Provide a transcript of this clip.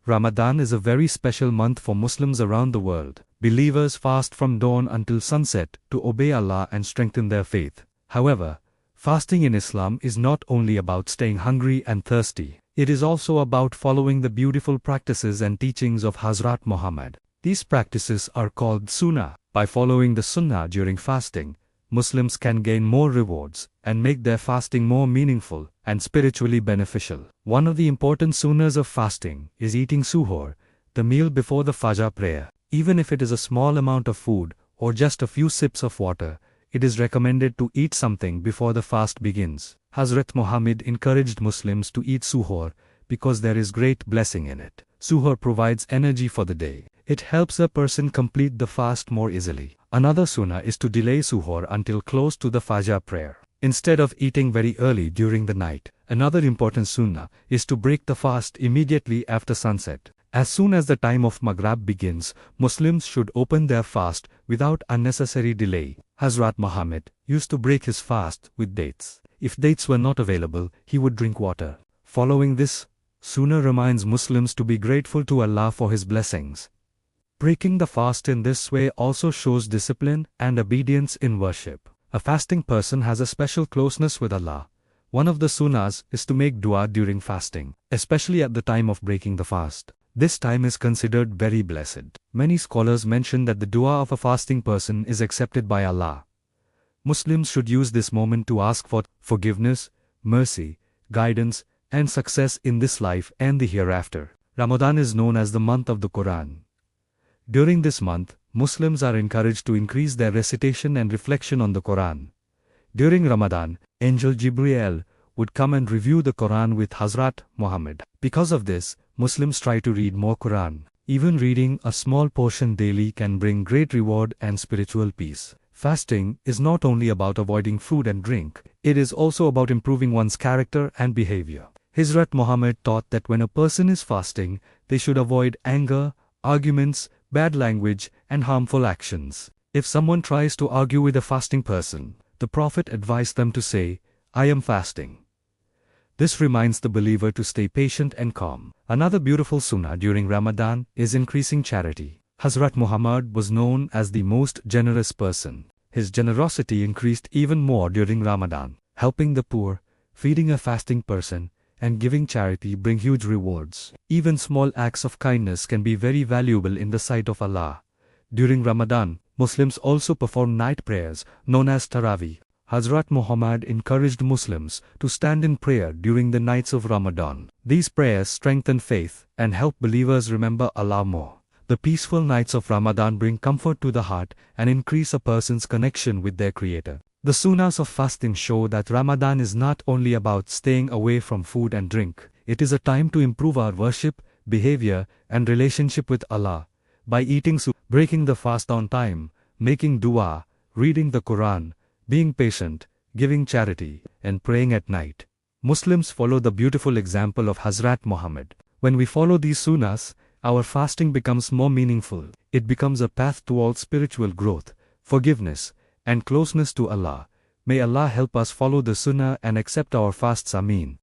Ramadan is a very special month for Muslims around the world. Believers fast from dawn until sunset to obey Allah and strengthen their faith. However, fasting in Islam is not only about staying hungry and thirsty. It is also about following the beautiful practices and teachings of Hazrat Muhammad. These practices are called Sunnah. By following the Sunnah during fasting, Muslims can gain more rewards and make their fasting more meaningful and spiritually beneficial. One of the important Sunnahs of fasting is eating Suhoor, the meal before the Fajr prayer. Even if it is a small amount of food or just a few sips of water, it is recommended to eat something before the fast begins. Hazrat Muhammad encouraged Muslims to eat Suhoor because there is great blessing in it. Suhoor provides energy for the day. It helps a person complete the fast more easily. Another Sunnah is to delay Suhoor until close to the Fajr prayer, instead of eating very early during the night. Another important Sunnah is to break the fast immediately after sunset. As soon as the time of Maghrib begins, Muslims should open their fast without unnecessary delay. Hazrat Muhammad used to break his fast with dates. If dates were not available, he would drink water. Following this, Sunnah reminds Muslims to be grateful to Allah for His blessings. Breaking the fast in this way also shows discipline and obedience in worship. A fasting person has a special closeness with Allah. One of the Sunnahs is to make dua during fasting, especially at the time of breaking the fast. This time is considered very blessed. Many scholars mention that the dua of a fasting person is accepted by Allah. Muslims should use this moment to ask for forgiveness, mercy, guidance, and success in this life and the hereafter. Ramadan is known as the month of the Quran. During this month, Muslims are encouraged to increase their recitation and reflection on the Quran. During Ramadan, Angel Jibreel would come and review the Quran with Hazrat Muhammad. Because of this, Muslims try to read more Quran. Even reading a small portion daily can bring great reward and spiritual peace. Fasting is not only about avoiding food and drink, it is also about improving one's character and behavior. Hazrat Muhammad taught that when a person is fasting, they should avoid anger, arguments, bad language, and harmful actions. If someone tries to argue with a fasting person, the Prophet advised them to say, "I am fasting." This reminds the believer to stay patient and calm. Another beautiful Sunnah during Ramadan is increasing charity. Hazrat Muhammad was known as the most generous person. His generosity increased even more during Ramadan. Helping the poor, feeding a fasting person, and giving charity bring huge rewards. Even small acts of kindness can be very valuable in the sight of Allah. During Ramadan, Muslims also perform night prayers, known as Taraweeh. Hazrat Muhammad encouraged Muslims to stand in prayer during the nights of Ramadan. These prayers strengthen faith and help believers remember Allah more. The peaceful nights of Ramadan bring comfort to the heart and increase a person's connection with their Creator. The Sunnahs of fasting show that Ramadan is not only about staying away from food and drink. It is a time to improve our worship, behavior, and relationship with Allah. By eating breaking the fast on time, making dua, reading the Quran, being patient, giving charity, and praying at night, Muslims follow the beautiful example of Hazrat Muhammad. When we follow these Sunnahs, our fasting becomes more meaningful. It becomes a path towards spiritual growth, forgiveness, and closeness to Allah. May Allah help us follow the Sunnah and accept our fasts. Ameen.